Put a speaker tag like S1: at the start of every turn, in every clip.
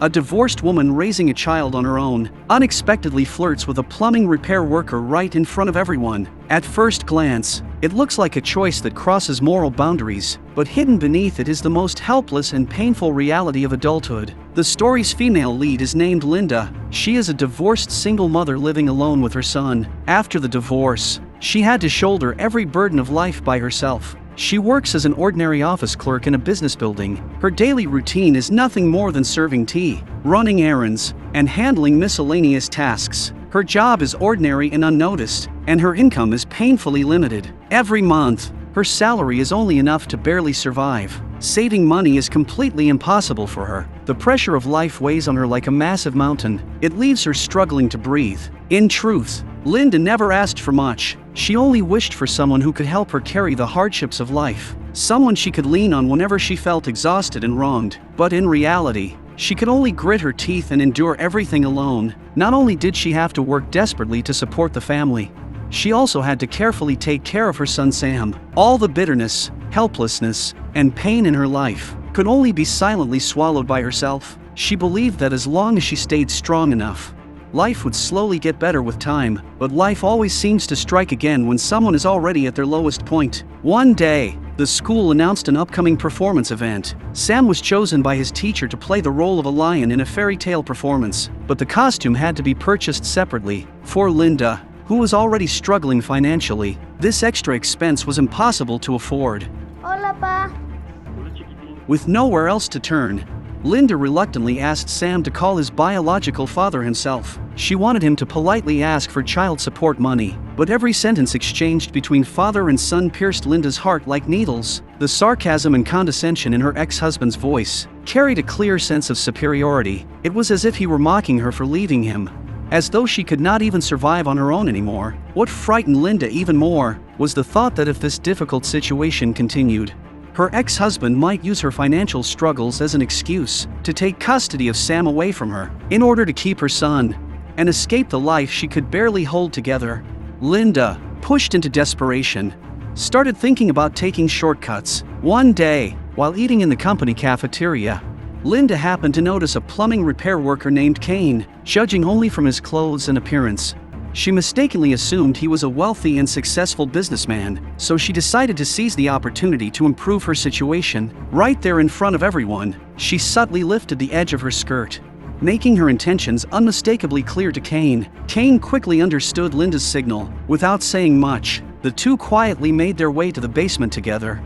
S1: A divorced woman raising a child on her own unexpectedly flirts with a plumbing repair worker right in front of everyone. At first glance, it looks like a choice that crosses moral boundaries, but hidden beneath it is the most helpless and painful reality of adulthood. The story's female lead is named Linda. She is a divorced single mother living alone with her son. After the divorce, she had to shoulder every burden of life by herself. She works as an ordinary office clerk in a business building. Her daily routine is nothing more than serving tea, running errands, and handling miscellaneous tasks. Her job is ordinary and unnoticed, and her income is painfully limited. Every month, her salary is only enough to barely survive. Saving money is completely impossible for her. The pressure of life weighs on her like a massive mountain. It leaves her struggling to breathe. In truth, Linda never asked for much. She only wished for someone who could help her carry the hardships of life. Someone she could lean on whenever she felt exhausted and wronged. But in reality, she could only grit her teeth and endure everything alone. Not only did she have to work desperately to support the family, she also had to carefully take care of her son Sam. All the bitterness, helplessness, and pain in her life could only be silently swallowed by herself. She believed that as long as she stayed strong enough, life would slowly get better with time, but life always seems to strike again when someone is already at their lowest point. One day, the school announced an upcoming performance event. Sam was chosen by his teacher to play the role of a lion in a fairy tale performance, but the costume had to be purchased separately. For Linda, who was already struggling financially, this extra expense was impossible to afford.
S2: Hola, Pa.
S1: With nowhere else to turn, Linda reluctantly asked Sam to call his biological father himself. She wanted him to politely ask for child support money, but every sentence exchanged between father and son pierced Linda's heart like needles. The sarcasm and condescension in her ex-husband's voice carried a clear sense of superiority. It was as if he were mocking her for leaving him, as though she could not even survive on her own anymore. What frightened Linda even more was the thought that if this difficult situation continued, her ex-husband might use her financial struggles as an excuse to take custody of Sam away from her, in order to keep her son and escape the life she could barely hold together. Linda, pushed into desperation, started thinking about taking shortcuts. One day, while eating in the company cafeteria, Linda happened to notice a plumbing repair worker named Kane. Judging only from his clothes and appearance, she mistakenly assumed he was a wealthy and successful businessman, so she decided to seize the opportunity to improve her situation. Right there in front of everyone, she subtly lifted the edge of her skirt, making her intentions unmistakably clear to Kane. Kane quickly understood Linda's signal. Without saying much, the two quietly made their way to the basement together.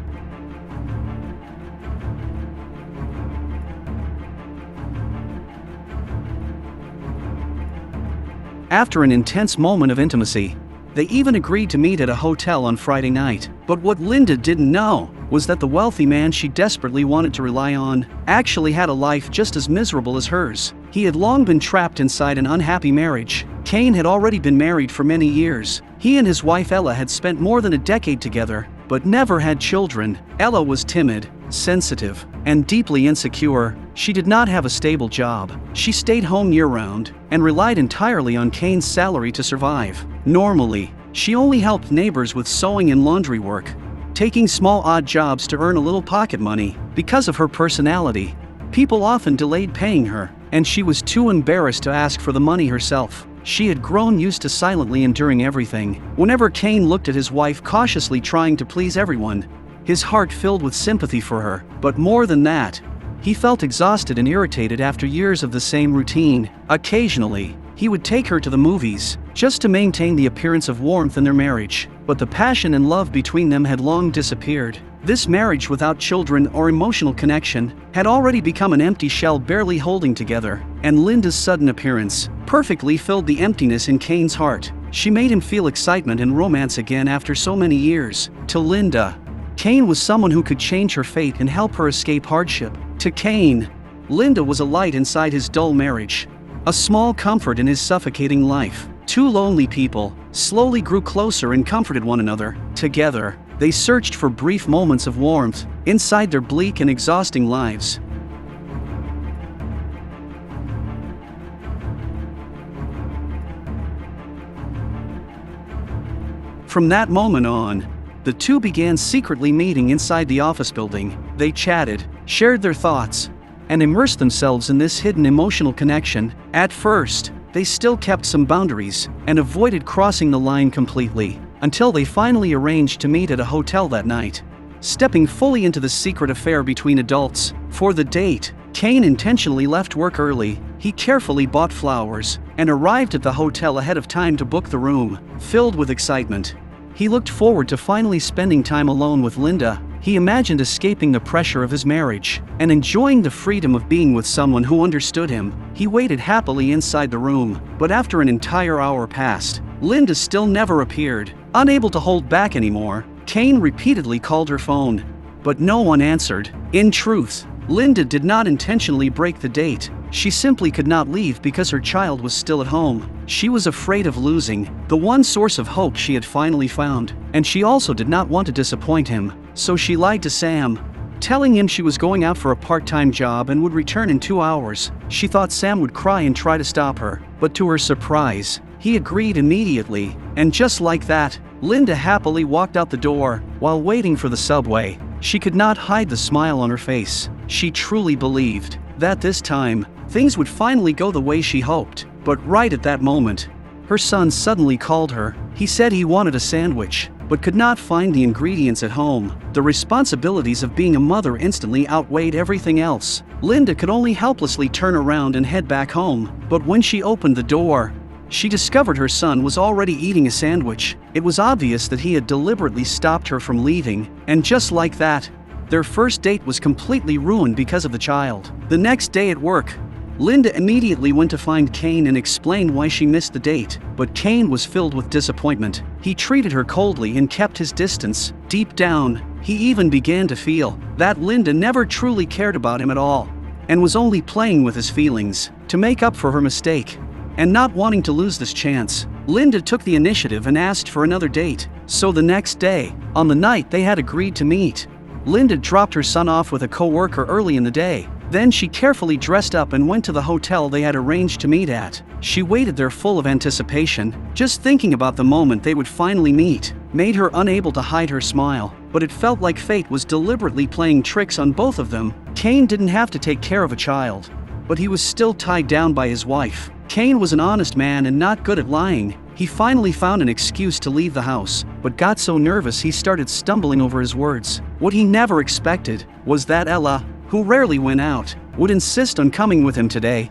S1: After an intense moment of intimacy, they even agreed to meet at a hotel on Friday night. But what Linda didn't know was that the wealthy man she desperately wanted to rely on actually had a life just as miserable as hers. He had long been trapped inside an unhappy marriage. Kane had already been married for many years. He and his wife Ella had spent more than a decade together, but never had children. Ella was timid, sensitive, and deeply insecure. She did not have a stable job. She stayed home year-round and relied entirely on Kane's salary to survive. Normally, she only helped neighbors with sewing and laundry work, taking small odd jobs to earn a little pocket money. Because of her personality, people often delayed paying her, and she was too embarrassed to ask for the money herself. She had grown used to silently enduring everything. Whenever Kane looked at his wife cautiously trying to please everyone, his heart filled with sympathy for her. But more than that, he felt exhausted and irritated after years of the same routine. Occasionally, he would take her to the movies, just to maintain the appearance of warmth in their marriage. But the passion and love between them had long disappeared. This marriage without children or emotional connection had already become an empty shell barely holding together, and Linda's sudden appearance perfectly filled the emptiness in Kane's heart. She made him feel excitement and romance again after so many years. To Linda, Kane was someone who could change her fate and help her escape hardship. To Kane, Linda was a light inside his dull marriage, a small comfort in his suffocating life. Two lonely people slowly grew closer and comforted one another. Together, they searched for brief moments of warmth inside their bleak and exhausting lives. From that moment on, the two began secretly meeting inside the office building. They chatted, shared their thoughts, and immerse themselves in this hidden emotional connection. At first, they still kept some boundaries and avoided crossing the line completely, until they finally arranged to meet at a hotel that night. Stepping fully into the secret affair between adults, for the date, Kane intentionally left work early. He carefully bought flowers and arrived at the hotel ahead of time to book the room, filled with excitement. He looked forward to finally spending time alone with Linda. He imagined escaping the pressure of his marriage and enjoying the freedom of being with someone who understood him. He waited happily inside the room, but after an entire hour passed, Linda still never appeared. Unable to hold back anymore, Kane repeatedly called her phone, but no one answered. In truth, Linda did not intentionally break the date. She simply could not leave because her child was still at home. She was afraid of losing the one source of hope she had finally found, and she also did not want to disappoint him. So she lied to Sam, telling him she was going out for a part-time job and would return in 2 hours. She thought Sam would cry and try to stop her, but to her surprise, he agreed immediately. And just like that, Linda happily walked out the door. While waiting for the subway, she could not hide the smile on her face. She truly believed that this time, things would finally go the way she hoped. But right at that moment, her son suddenly called her. He said he wanted a sandwich, but could not find the ingredients at home. The responsibilities of being a mother instantly outweighed everything else. Linda could only helplessly turn around and head back home. But when she opened the door, she discovered her son was already eating a sandwich. It was obvious that he had deliberately stopped her from leaving, and just like that, their first date was completely ruined because of the child. The next day at work, Linda immediately went to find Kane and explained why she missed the date, but Kane was filled with disappointment. He treated her coldly and kept his distance. Deep down, he even began to feel that Linda never truly cared about him at all, and was only playing with his feelings to make up for her mistake. And not wanting to lose this chance, Linda took the initiative and asked for another date. So the next day, on the night they had agreed to meet, Linda dropped her son off with a co-worker early in the day. Then she carefully dressed up and went to the hotel they had arranged to meet at. She waited there full of anticipation. Just thinking about the moment they would finally meet made her unable to hide her smile. But it felt like fate was deliberately playing tricks on both of them. Kane didn't have to take care of a child, but he was still tied down by his wife. Kane was an honest man and not good at lying. He finally found an excuse to leave the house, but got so nervous he started stumbling over his words. What he never expected was that Ella, who rarely went out, would insist on coming with him today.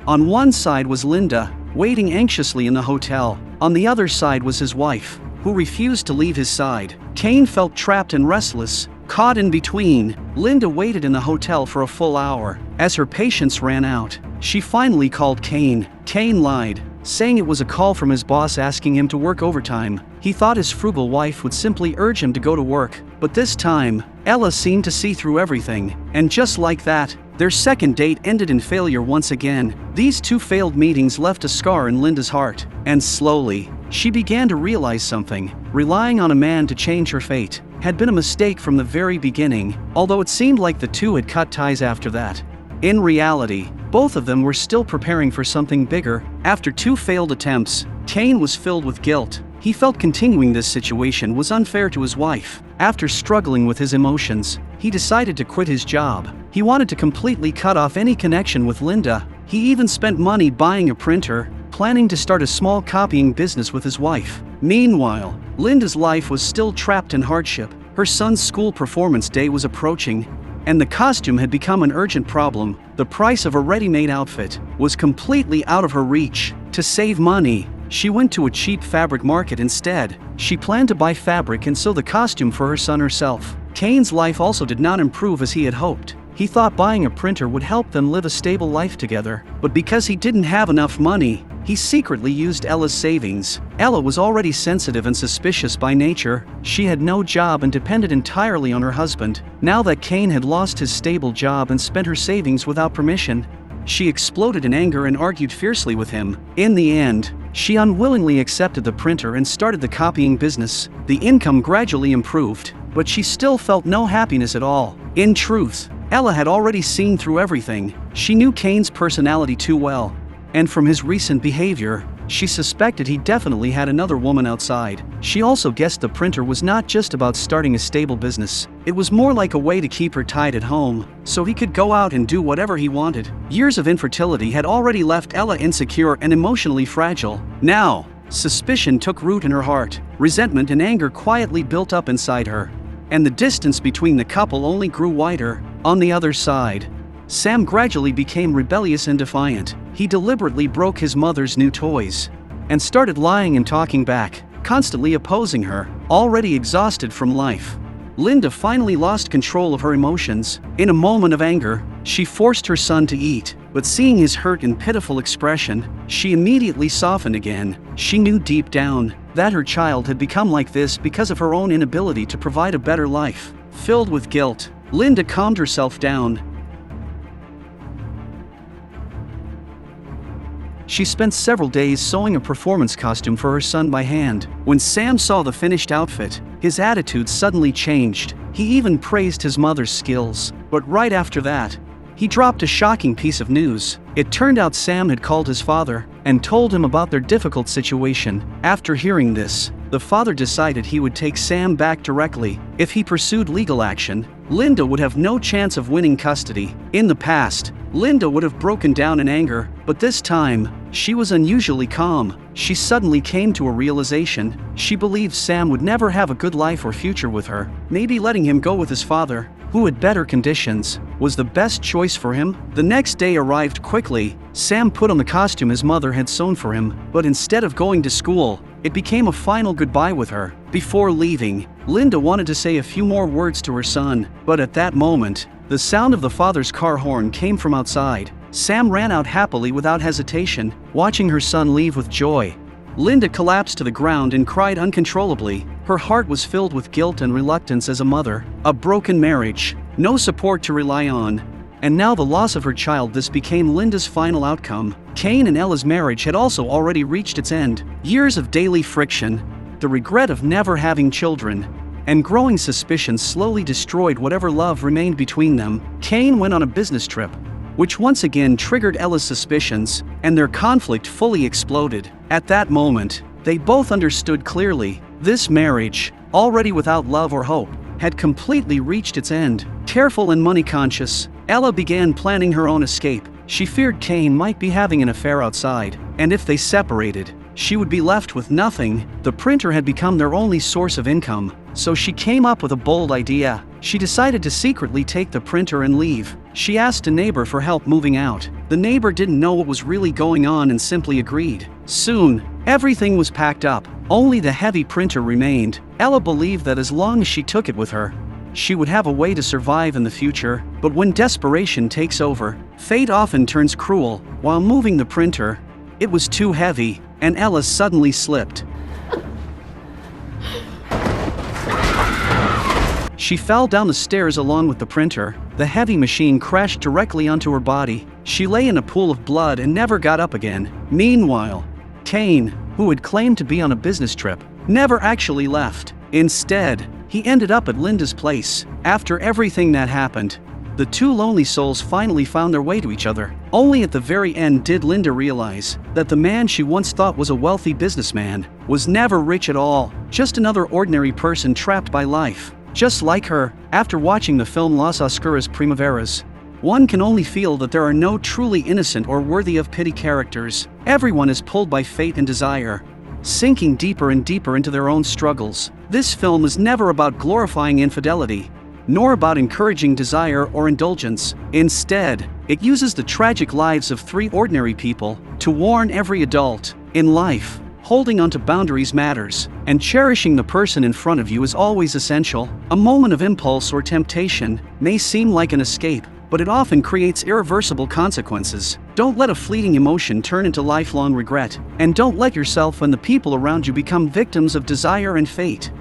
S1: On one side was Linda, waiting anxiously in the hotel. On the other side was his wife, who refused to leave his side. Kane felt trapped and restless, caught in between. Linda waited in the hotel for a full hour. As her patience ran out, she finally called Kane. Kane lied, saying it was a call from his boss asking him to work overtime. He thought his frugal wife would simply urge him to go to work, but this time, Ella seemed to see through everything. And just like that, their second date ended in failure once again. These two failed meetings left a scar in Linda's heart, and slowly, she began to realize something. Relying on a man to change her fate had been a mistake from the very beginning, although it seemed like the two had cut ties after that. In reality, both of them were still preparing for something bigger. After 2 failed attempts, Kane was filled with guilt. He felt continuing this situation was unfair to his wife. After struggling with his emotions, he decided to quit his job. He wanted to completely cut off any connection with Linda. He even spent money buying a printer, planning to start a small copying business with his wife. Meanwhile, Linda's life was still trapped in hardship. Her son's school performance day was approaching, and the costume had become an urgent problem. The price of a ready-made outfit was completely out of her reach. To save money, she went to a cheap fabric market instead. She planned to buy fabric and sew the costume for her son herself. Kane's life also did not improve as he had hoped. He thought buying a printer would help them live a stable life together, but because he didn't have enough money, he secretly used Ella's savings. Ella was already sensitive and suspicious by nature. She had no job and depended entirely on her husband. Now that Kane had lost his stable job and spent her savings without permission, she exploded in anger and argued fiercely with him. In the end, she unwillingly accepted the printer and started the copying business. The income gradually improved, but she still felt no happiness at all. In truth, Ella had already seen through everything. She knew Kane's personality too well, and from his recent behavior, she suspected he definitely had another woman outside. She also guessed the printer was not just about starting a stable business. It was more like a way to keep her tied at home, so he could go out and do whatever he wanted. Years of infertility had already left Ella insecure and emotionally fragile. Now, suspicion took root in her heart. Resentment and anger quietly built up inside her, and the distance between the couple only grew wider. On the other side, Sam gradually became rebellious and defiant. He deliberately broke his mother's new toys and started lying and talking back, constantly opposing her. Already exhausted from life, Linda finally lost control of her emotions. In a moment of anger, she forced her son to eat, but seeing his hurt and pitiful expression, she immediately softened again. She knew deep down that her child had become like this because of her own inability to provide a better life. Filled with guilt, Linda calmed herself down. She spent several days sewing a performance costume for her son by hand. When Sam saw the finished outfit, his attitude suddenly changed. He even praised his mother's skills. But right after that, he dropped a shocking piece of news. It turned out Sam had called his father and told him about their difficult situation. After hearing this, the father decided he would take Sam back directly. If he pursued legal action, Linda would have no chance of winning custody. In the past, Linda would have broken down in anger, but this time, she was unusually calm. She suddenly came to a realization. She believed Sam would never have a good life or future with her. Maybe letting him go with his father, who had better conditions, was the best choice for him. The next day arrived quickly. Sam put on the costume his mother had sewn for him, but instead of going to school, it became a final goodbye with her. Before leaving, Linda wanted to say a few more words to her son, but at that moment, the sound of the father's car horn came from outside. Sam ran out happily without hesitation, watching her son leave with joy. Linda collapsed to the ground and cried uncontrollably. Her heart was filled with guilt and reluctance as a mother. A broken marriage, no support to rely on, and now the loss of her child. This became Linda's final outcome. Kane and Ella's marriage had also already reached its end. Years of daily friction, the regret of never having children, and growing suspicion slowly destroyed whatever love remained between them. Kane went on a business trip, which once again triggered Ella's suspicions, and their conflict fully exploded. At that moment, they both understood clearly. This marriage, already without love or hope, had completely reached its end. Careful and money-conscious, Ella began planning her own escape. She feared Kane might be having an affair outside, and if they separated, she would be left with nothing. The printer had become their only source of income, so she came up with a bold idea. She decided to secretly take the printer and leave. She asked a neighbor for help moving out. The neighbor didn't know what was really going on and simply agreed. Soon, everything was packed up. Only the heavy printer remained. Ella believed that as long as she took it with her, she would have a way to survive in the future. But when desperation takes over, fate often turns cruel. While moving the printer, it was too heavy, and Ella suddenly slipped. She fell down the stairs along with the printer. The heavy machine crashed directly onto her body. She lay in a pool of blood and never got up again. Meanwhile, Kane, who had claimed to be on a business trip, never actually left. Instead, he ended up at Linda's place. After everything that happened, the two lonely souls finally found their way to each other. Only at the very end did Linda realize that the man she once thought was a wealthy businessman was never rich at all, just another ordinary person trapped by life. Just like her, after watching the film Las Oscuras Primaveras, one can only feel that there are no truly innocent or worthy of pity characters. Everyone is pulled by fate and desire, sinking deeper and deeper into their own struggles. This film is never about glorifying infidelity, nor about encouraging desire or indulgence. Instead, it uses the tragic lives of three ordinary people to warn every adult in life. Holding onto boundaries matters, and cherishing the person in front of you is always essential. A moment of impulse or temptation may seem like an escape, but it often creates irreversible consequences. Don't let a fleeting emotion turn into lifelong regret, and don't let yourself and the people around you become victims of desire and fate.